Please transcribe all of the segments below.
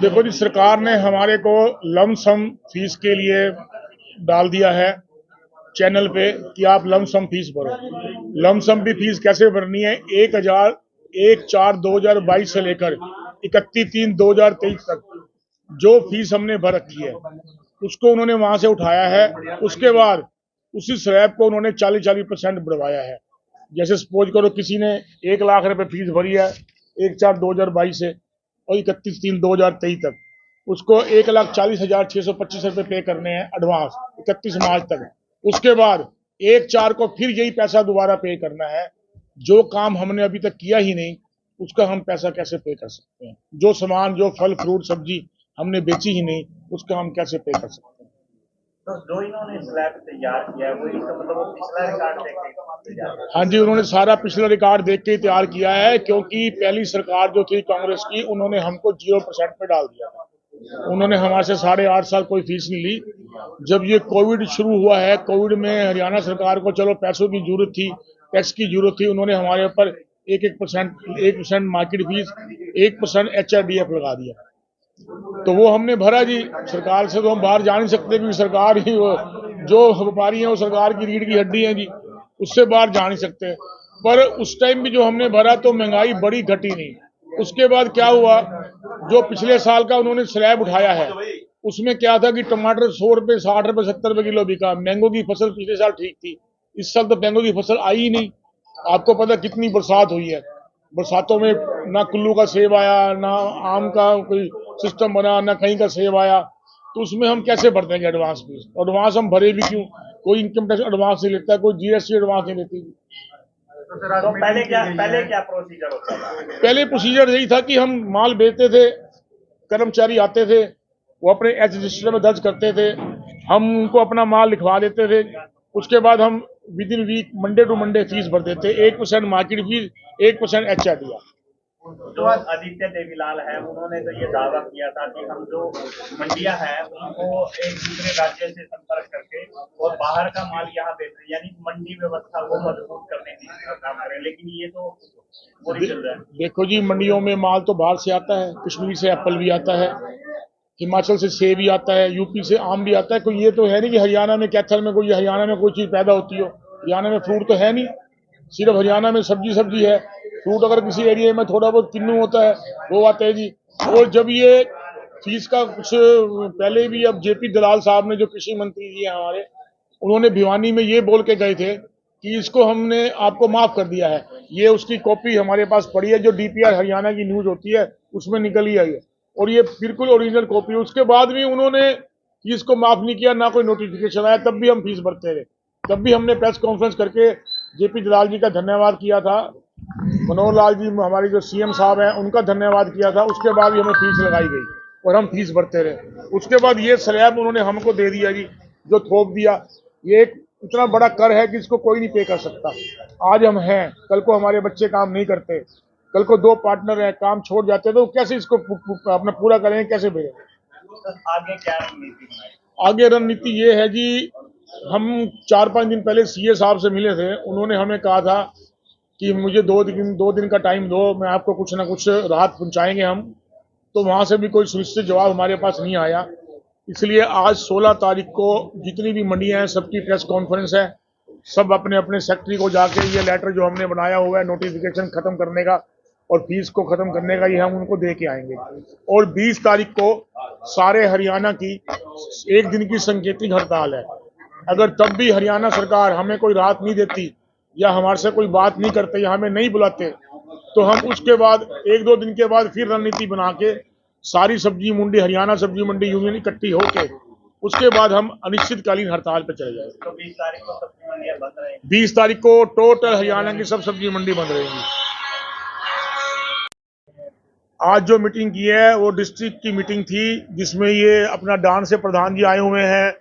देखो जी, सरकार ने हमारे को लमसम फीस के लिए डाल दिया है चैनल पे कि आप लमसम फीस भरो। लमसम भी फीस कैसे भरनी है? 1/4/2022 से लेकर 31/3/2023 तक जो फीस हमने भर रखी है उसको उन्होंने वहां से उठाया है। उसके बाद उसी स्लैब को उन्होंने 40% बढ़वाया है। जैसे सपोज करो किसी ने 1 लाख रुपए फीस भरी है 1/4/2022 से और 31/3/2023 तक, उसको 1,40,625 रुपए पे करने हैं एडवांस 31 मार्च तक। उसके बाद 1/4 को फिर यही पैसा दोबारा पे करना है। जो काम हमने अभी तक किया ही नहीं उसका हम पैसा कैसे पे कर सकते हैं? जो सामान, जो फल फ्रूट सब्जी हमने बेची ही नहीं उसका हम कैसे पे कर सकते हैं? तो जो इन्होंने स्लैब तैयार किया है वो इसका मतलब वो पिछला रिकॉर्ड देख के तैयार किया? हाँ जी, उन्होंने सारा पिछला रिकॉर्ड देख के तैयार किया है, क्योंकि पहली सरकार जो थी कांग्रेस की उन्होंने हमको 0% पे डाल दिया था। उन्होंने हमारे से 8.5 साल कोई फीस नहीं ली। जब ये कोविड शुरू हुआ है, कोविड में हरियाणा सरकार को चलो पैसों की जरूरत थी, टैक्स की जरूरत थी, उन्होंने हमारे ऊपर 1% मार्केट फीस, 1% HRDF लगा दिया। तो वो हमने भरा जी। सरकार से तो हम बाहर जा नहीं सकते, क्योंकि सरकार ही जो व्यापारी है वो सरकार की रीढ़ की हड्डी है जी, उससे बाहर जा नहीं सकते। पर उस टाइम भी जो हमने भरा तो महंगाई बड़ी घटी नहीं। उसके बाद क्या हुआ, जो पिछले साल का उन्होंने स्लैब उठाया है उसमें क्या था कि टमाटर 100 रुपए, 60 रुपए, 70 रुपए किलो बिका। मैंगो की फसल पिछले साल ठीक थी, इस साल तो मैंगो की फसल आई ही नहीं। आपको पता कितनी बरसात हुई है, बरसातों में ना कुल्लू का सेब आया, ना आम का कोई सिस्टम बना, ना कहीं का सेब आया। तो उसमें हम कैसे भर देंगे एडवांस फीस? एडवांस हम भरे भी क्यों? कोई इनकम टैक्स एडवांस नहीं लेता, कोई GST एडवांस नहीं लेती। तो पहले क्या प्रोसीजर होता था? पहले प्रोसीजर यही था कि हम माल बेचते थे, कर्मचारी आते थे, वो अपने एच रजिस्टर में दर्ज करते थे, हम उनको अपना माल लिखवा देते थे। उसके बाद हम within week Monday to Monday fees भर देते, 1% मार्केट फीस, 1% HRDF। जो आदित्य देवीलाल है उन्होंने तो ये दावा किया था कि हम जो मंडियां हैं उनको एक दूसरे राज्य से संपर्क करके और बाहर का माल यहाँ बेच रहे, यानी मंडी व्यवस्था को मजबूत करने की काम करें, लेकिन ये तो पूरी चल रहा है। देखो जी, मंडियों में माल तो बाहर से आता है, कश्मीर से एप्पल भी आता है, हिमाचल से सेब भी आता है, यूपी से आम भी आता है। कोई ये तो है नहीं कि हरियाणा में कैथल में कोई हरियाणा में कोई चीज पैदा होती हो। हरियाणा में फ्रूट तो है नहीं, सिर्फ हरियाणा में सब्जी है। फ्रूट अगर किसी एरिया में थोड़ा बहुत किन्नू होता है वो आता है जी। और जब ये फीस का कुछ पहले भी, अब JP दलाल साहब ने, जो कृषि मंत्री जी हैं हमारे, उन्होंने भिवानी में ये बोल के गए थे कि इसको हमने आपको माफ कर दिया है। ये उसकी कॉपी हमारे पास पड़ी है, जो DPR हरियाणा की न्यूज होती है उसमें निकल ही आई है, और ये बिल्कुल ओरिजिनल कॉपी। उसके बाद भी उन्होंने फीस को माफ नहीं किया, ना कोई नोटिफिकेशन आया, तब भी हम फीस भरते रहे। तब भी हमने प्रेस कॉन्फ्रेंस करके JP दलाल जी का धन्यवाद किया था, मनोहर लाल जी हमारे जो CM साहब हैं उनका धन्यवाद किया था। उसके बाद भी हमें फीस लगाई गई और हम फीस भरते रहे। उसके बाद ये स्लैब उन्होंने हमको दे दिया जी, जो थोप दिया। ये एक इतना बड़ा कर है कि इसको कोई नहीं पे कर सकता। आज हम हैं, कल को हमारे बच्चे काम नहीं करते, कल को 2 पार्टनर हैं काम छोड़ जाते हैं, तो कैसे इसको अपना पूरा करेंगे, कैसे भेजेंगे? तो आगे क्या रणनीति बनाई? आगे रणनीति ये है जी, हम 4-5 दिन पहले CA साहब से मिले थे। उन्होंने हमें कहा था कि मुझे 2 दिन का टाइम दो, मैं आपको कुछ ना कुछ राहत पहुंचाएंगे हम। तो वहां से भी कोई सुनिश्चित जवाब हमारे पास नहीं आया। इसलिए आज 16 तारीख को जितनी भी मंडियां हैं सबकी प्रेस कॉन्फ्रेंस है। सब अपने अपने सेक्रेटरी को जाके ये लेटर जो हमने बनाया हुआ है नोटिफिकेशन खत्म करने का और फीस को खत्म करने का, ये हम उनको दे के आएंगे। और 20 तारीख को सारे हरियाणा की 1 दिन की सांकेतिक हड़ताल है। अगर तब भी हरियाणा सरकार हमें कोई राहत नहीं देती या हमारे से कोई बात नहीं करते या हमें नहीं बुलाते, तो हम उसके बाद 1-2 दिन के बाद फिर रणनीति बना के सारी सब्जी मंडी, हरियाणा सब्जी मंडी यूनियन इकट्ठी होके उसके बाद हम अनिश्चितकालीन हड़ताल पे चले जाएंगे। तो 20 तारीख को सब्जी मंडियां बंद रहेंगी? 20 तारीख को टोटल हरियाणा की सब सब्जी मंडी बंद रहेंगी। आज जो मीटिंग की है वो डिस्ट्रिक्ट की मीटिंग थी, जिसमें ये अपना डांस से प्रधान जी आए हुए हैं,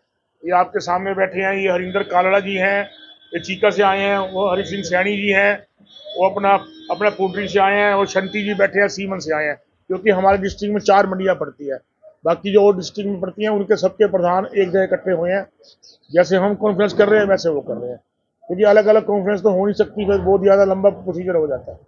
ये आपके सामने बैठे हैं, ये हरिंदर कालड़ा जी हैं, ये चीका से आए हैं, वो हरि सिंह सैनी जी हैं, वो अपना पुडरी से आए हैं, और शंटी जी बैठे हैं सीमन से आए हैं। क्योंकि हमारे डिस्ट्रिक्ट में 4 मंडियां पड़ती है, बाकी जो और डिस्ट्रिक्ट में पड़ती हैं उनके सबके प्रधान एक जगह इकट्ठे हुए हैं। जैसे हम कॉन्फ्रेंस कर रहे हैं वैसे वो कर रहे हैं, क्योंकि अलग अलग कॉन्फ्रेंस तो हो नहीं सकती, फिर बहुत ज़्यादा लंबा प्रोसीजर हो जाता है।